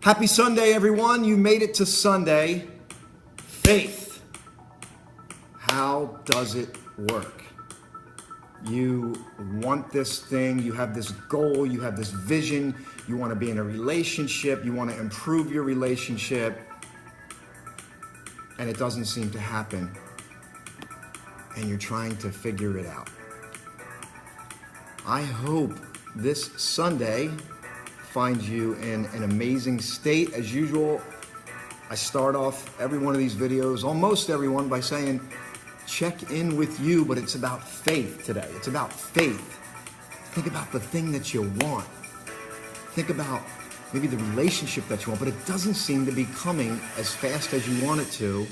Happy Sunday, everyone. You made it to Sunday. Faith. How does it work? You want this thing, you have this goal, you have this vision, you want to be in a relationship, you want to improve your relationship, and it doesn't seem to happen, and you're trying to figure it out. I hope this Sunday finds you in an amazing state. As usual, I start off every one of these videos, almost everyone, by saying, check in with you, but it's about faith today. It's about faith. Think about the thing that you want. Think about maybe the relationship that you want, but it doesn't seem to be coming as fast as you want it to.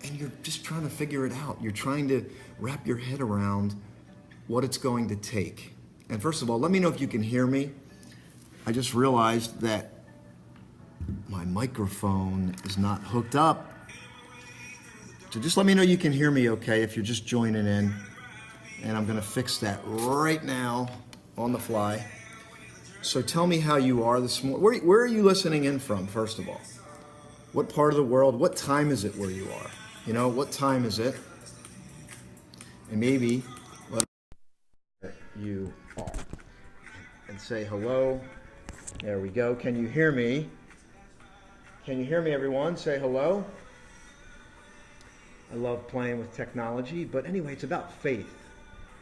And you're just trying to figure it out. You're trying to wrap your head around what it's going to take. And first of all, let me know if you can hear me. I just realized that my microphone is not hooked up. So just let me know you can hear me okay if you're just joining in. And I'm gonna fix that right now on the fly. So tell me how you are this morning. Where are you listening in from, first of all? What part of the world? What time is it where you are? You know, what time is it? And maybe let you are. And say hello. There we go. Can you hear me? Can you hear me, everyone? Say hello. I love playing with technology, but anyway, it's about faith.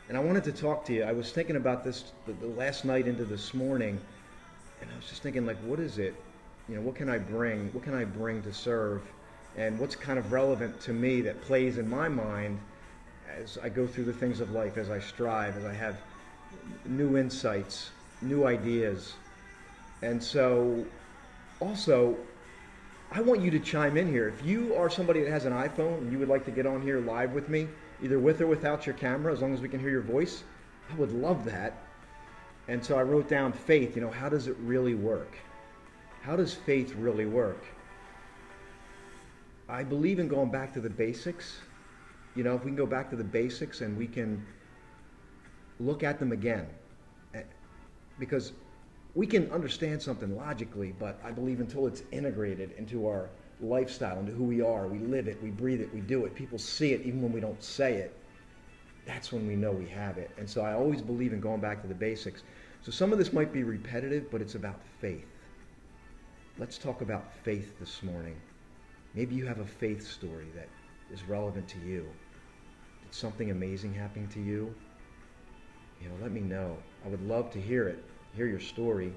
And I wanted to talk to you. I was thinking about this the last night into this morning, and I was just thinking, like, what is it? You know, what can I bring? What can I bring to serve? And what's kind of relevant to me that plays in my mind as I go through the things of life, as I strive, as I have new insights, new ideas. And so, also, I want you to chime in here. If you are somebody that has an iPhone and you would like to get on here live with me, either with or without your camera, as long as we can hear your voice, I would love that. And so I wrote down faith. You know, how does it really work? How does faith really work? I believe in going back to the basics. You know, if we can go back to the basics and we can look at them again. Because we can understand something logically, but I believe until it's integrated into our lifestyle, into who we are, we live it, we breathe it, we do it, people see it even when we don't say it, that's when we know we have it. And so I always believe in going back to the basics. So some of this might be repetitive, but it's about faith. Let's talk about faith this morning. Maybe you have a faith story that is relevant to you. Did something amazing happen to you? You know, let me know. I would love to hear it. Hear your story.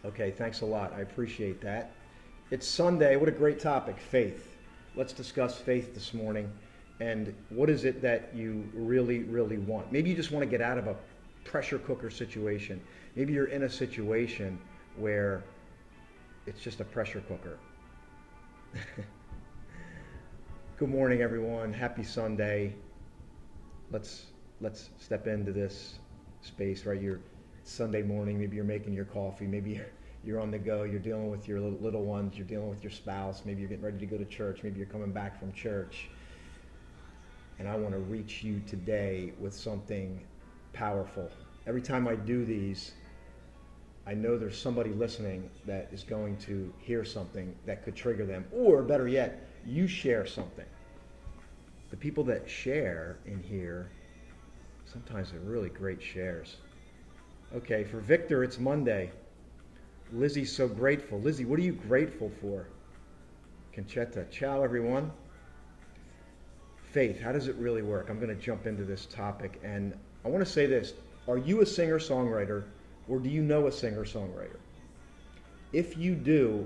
Okay, thanks a lot. I appreciate that. It's Sunday. What a great topic, faith. Let's discuss faith this morning. And what is it that you really, really want? Maybe you just want to get out of a pressure cooker situation. Maybe you're in a situation where it's just a pressure cooker. Good morning, everyone. Happy Sunday. Let's step into this space, right? You're Sunday morning, maybe you're making your coffee, maybe you're on the go, you're dealing with your little ones, you're dealing with your spouse, maybe you're getting ready to go to church, maybe you're coming back from church. And I want to reach you today with something powerful. Every time I do these, I know there's somebody listening that is going to hear something that could trigger them, or better yet, you share something. The people that share in here, sometimes they're really great shares. Okay, for Victor, it's Monday. Lizzie's so grateful. Lizzie, what are you grateful for? Conchetta, ciao everyone. Faith, how does it really work? I'm going to jump into this topic, and I want to say this. Are you a singer-songwriter, or do you know a singer-songwriter? If you do,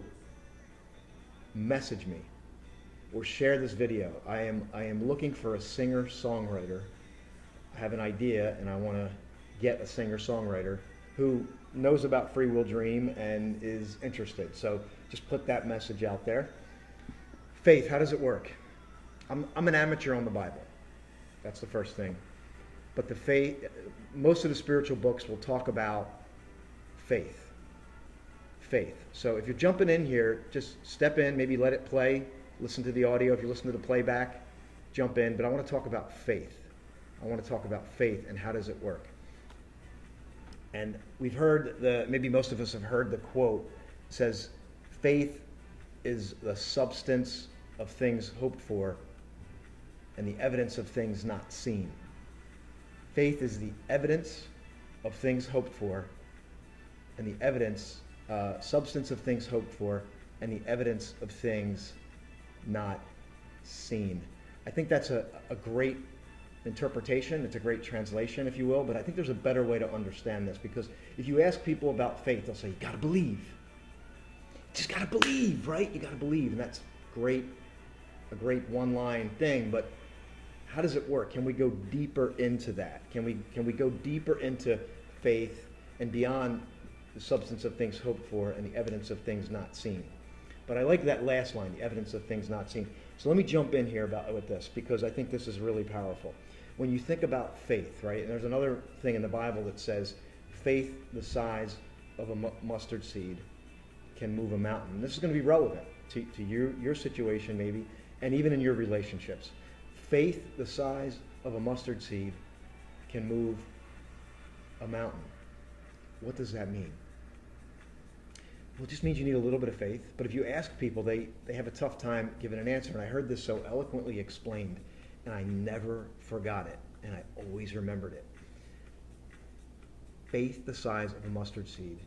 message me or share this video. I am looking for a singer-songwriter. I have an idea, and I want to get a singer-songwriter who knows about Free Will Dream and is interested. So just put that message out there. Faith, how does it work? I'm an amateur on the Bible. That's the first thing. But the faith, most of the spiritual books will talk about faith. Faith. So if you're jumping in here, just step in, maybe let it play, listen to the audio. If you listen to the playback, jump in. But I want to talk about faith. I want to talk about faith and how does it work. And we've heard maybe most of us have heard the quote. It says, faith is the substance of things hoped for and the evidence of things not seen. Faith is the evidence of things hoped for and the evidence, substance of things hoped for and the evidence of things not seen. I think that's a great interpretation. It's a great translation, if you will, but I think there's a better way to understand this, because if you ask people about faith, they'll say, you got to believe. Just got to believe, right? You got to believe, and that's great, a great one-line thing, but how does it work? Can we go deeper into that? Can we go deeper into faith and beyond the substance of things hoped for and the evidence of things not seen? But I like that last line, the evidence of things not seen. So let me jump in here with this, because I think this is really powerful. When you think about faith, right, and there's another thing in the Bible that says faith the size of a mustard seed can move a mountain. And this is going to be relevant to your situation maybe, and even in your relationships. Faith the size of a mustard seed can move a mountain. What does that mean? Well, it just means you need a little bit of faith. But if you ask people, they have a tough time giving an answer. And I heard this so eloquently explained, and I never forgot it, and I always remembered it. Faith the size of a mustard seed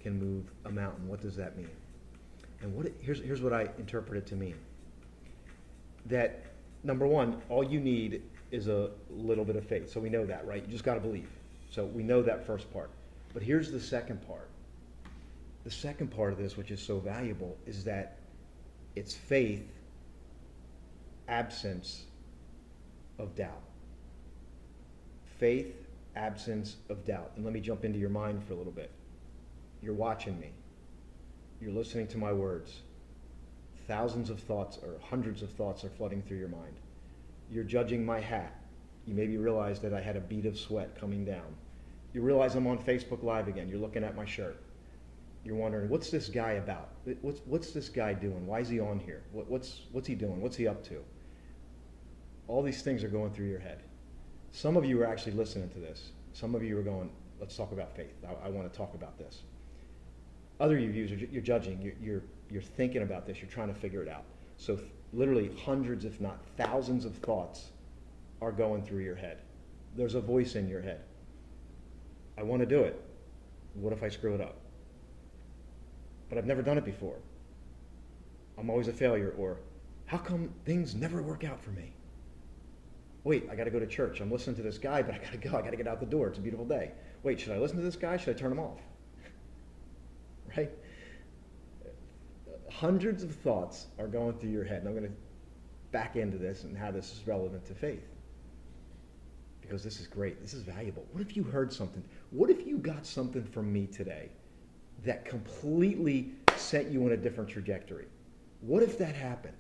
can move a mountain. What does that mean? And here's what I interpret it to mean. That, number one, all you need is a little bit of faith. So we know that, right? You just got to believe. So we know that first part. But here's the second part. The second part of this, which is so valuable, is that it's faith, absence of doubt. Faith, absence of doubt. And let me jump into your mind for a little bit. You're watching me. You're listening to my words. Thousands of thoughts or hundreds of thoughts are flooding through your mind. You're judging my hat. You maybe realize that I had a bead of sweat coming down. You realize I'm on Facebook Live again. You're looking at my shirt. You're wondering, what's this guy about? What's this guy doing? Why is he on here? What's he doing? What's he up to? All these things are going through your head. Some of you are actually listening to this. Some of you are going, let's talk about faith. I want to talk about this. Other of you, you're judging. You're thinking about this. You're trying to figure it out. So literally hundreds, if not thousands of thoughts are going through your head. There's a voice in your head. I want to do it. What if I screw it up? But I've never done it before. I'm always a failure. Or how come things never work out for me? Wait, I got to go to church. I'm listening to this guy, but I got to go. I got to get out the door. It's a beautiful day. Wait, should I listen to this guy? Should I turn him off? Right? Hundreds of thoughts are going through your head. And I'm going to back into this and how this is relevant to faith. Because this is great. This is valuable. What if you heard something? What if you got something from me today that completely sent you on a different trajectory? What if that happened?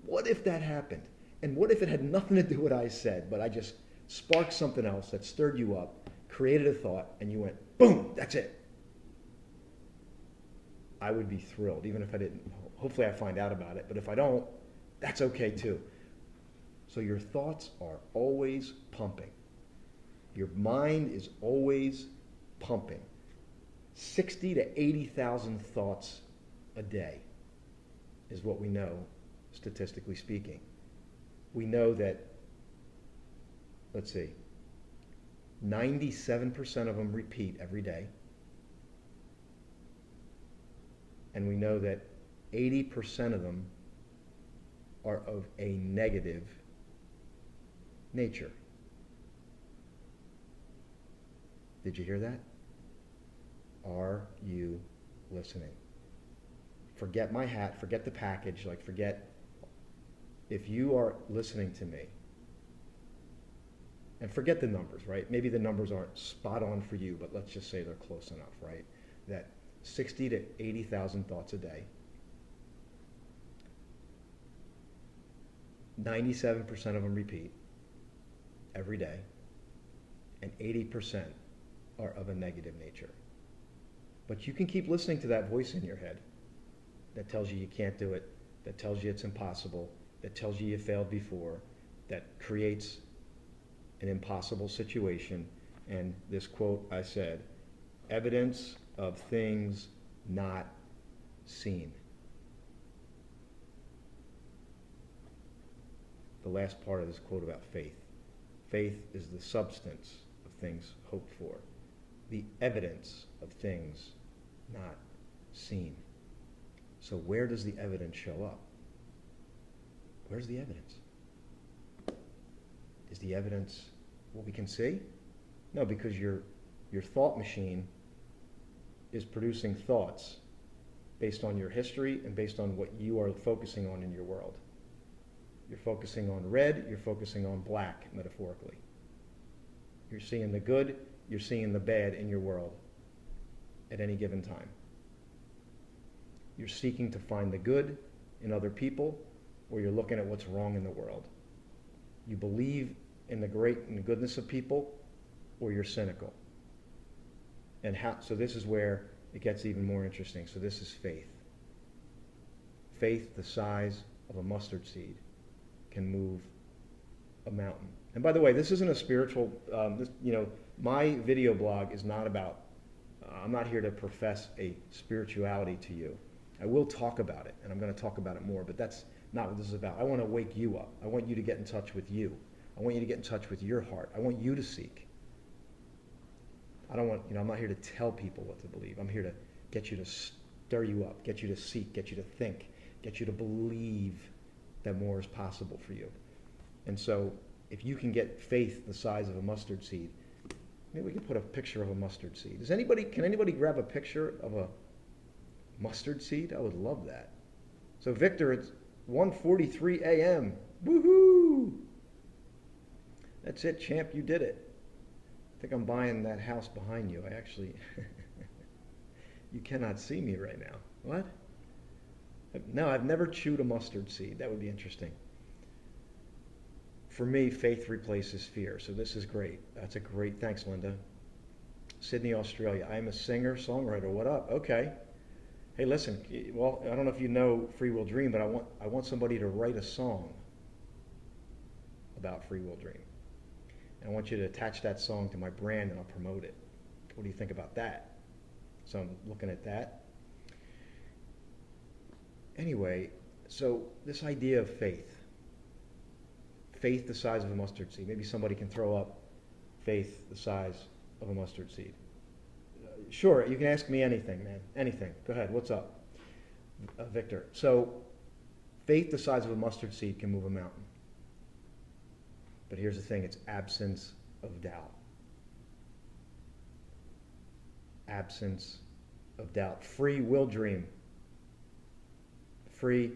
What if that happened? And what if it had nothing to do with what I said, but I just sparked something else that stirred you up, created a thought, and you went, boom, that's it. I would be thrilled, even if I didn't. Hopefully I find out about it, but if I don't, that's okay too. So your thoughts are always pumping. Your mind is always pumping. 60 to 80,000 thoughts a day is what we know, statistically speaking. We know that, let's see, 97% of them repeat every day. And we know that 80% of them are of a negative nature. Did you hear that? Are you listening? Forget my hat, forget the package, forget. If you are listening to me, and forget the numbers, right? Maybe the numbers aren't spot on for you, but let's just say they're close enough, right? That 60 to 80,000 thoughts a day, 97% of them repeat every day, and 80% are of a negative nature. But you can keep listening to that voice in your head that tells you can't do it, that tells you it's impossible, that tells you failed before, that creates an impossible situation, And this quote I said, evidence of things not seen. The last part of this quote about faith. Faith is the substance of things hoped for, the evidence of things not seen. So where does the evidence show up? Where's the evidence? Is the evidence what we can see? No, because your thought machine is producing thoughts based on your history and based on what you are focusing on in your world. You're focusing on red, you're focusing on black, metaphorically. You're seeing the good, you're seeing the bad in your world at any given time. You're seeking to find the good in other people, or you're looking at what's wrong in the world. You believe in the great and the goodness of people, or you're cynical. And so this is where it gets even more interesting. So this is faith. Faith the size of a mustard seed can move a mountain. And by the way, this isn't a spiritual, my video blog is not about, I'm not here to profess a spirituality to you. I will talk about it, and I'm going to talk about it more, but that's not what this is about. I want to wake you up. I want you to get in touch with you. I want you to get in touch with your heart. I want you to seek. I don't want, I'm not here to tell people what to believe. I'm here to get you to stir you up, get you to seek, get you to think, get you to believe that more is possible for you. And so if you can get faith the size of a mustard seed, maybe we can put a picture of a mustard seed. Can anybody grab a picture of a mustard seed? I would love that. So Victor, it's 1:43 a.m. Woohoo! That's it, champ, you did it. I think I'm buying that house behind you. I actually, you cannot see me right now. What? No, I've never chewed a mustard seed. That would be interesting. For me, faith replaces fear. So this is great. That's a great, thanks, Linda. Sydney, Australia. I'm a singer, songwriter. What up? Okay. Hey, listen, well, I don't know if you know Free Will Dream, but I want somebody to write a song about Free Will Dream. And I want you to attach that song to my brand and I'll promote it. What do you think about that? So I'm looking at that. Anyway, so this idea of faith the size of a mustard seed. Maybe somebody can throw up faith the size of a mustard seed. Sure, you can ask me anything, man. Anything. Go ahead. What's up, Victor? So faith the size of a mustard seed can move a mountain. But here's the thing, it's absence of doubt. Absence of doubt. Free will dream. Free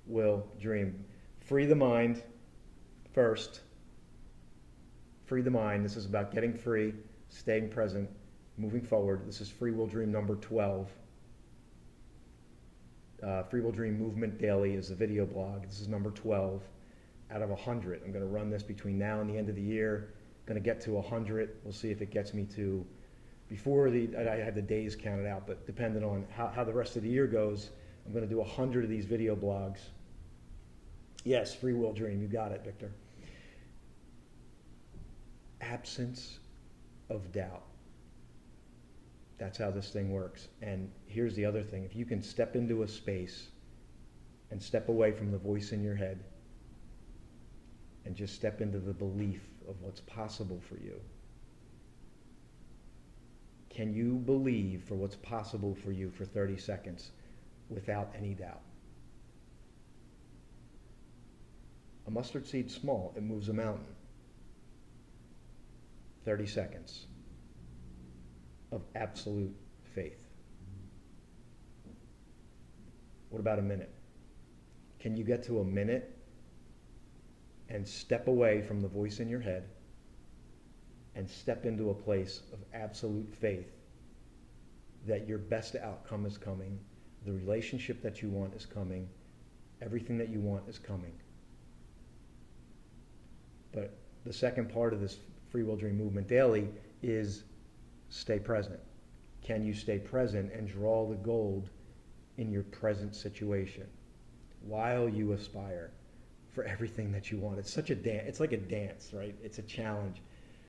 will dream. Free the mind first. Free the mind. This is about getting free, staying present, moving forward. This is Free Will Dream number 12. Free Will Dream Movement Daily is a video blog. This is number 12 out of 100. I'm going to run this between now and the end of the year. Going to get to 100. We'll see if it gets me to, I had the days counted out, but depending on how the rest of the year goes, I'm going to do 100 of these video blogs. Yes, Free Will Dream. You got it, Victor. Absence of doubt. That's how this thing works. And here's the other thing. If you can step into a space and step away from the voice in your head and just step into the belief of what's possible for you. Can you believe for what's possible for you for 30 seconds without any doubt? A mustard seed's small. It moves a mountain. 30 seconds of absolute faith. What about a minute? Can you get to a minute and step away from the voice in your head and step into a place of absolute faith that your best outcome is coming, the relationship that you want is coming, everything that you want is coming? But the second part of this Free Will Dream Movement Daily is stay present. Can you stay present and draw the gold in your present situation while you aspire for everything that you want? It's such a dance. It's like a dance, right? It's a challenge.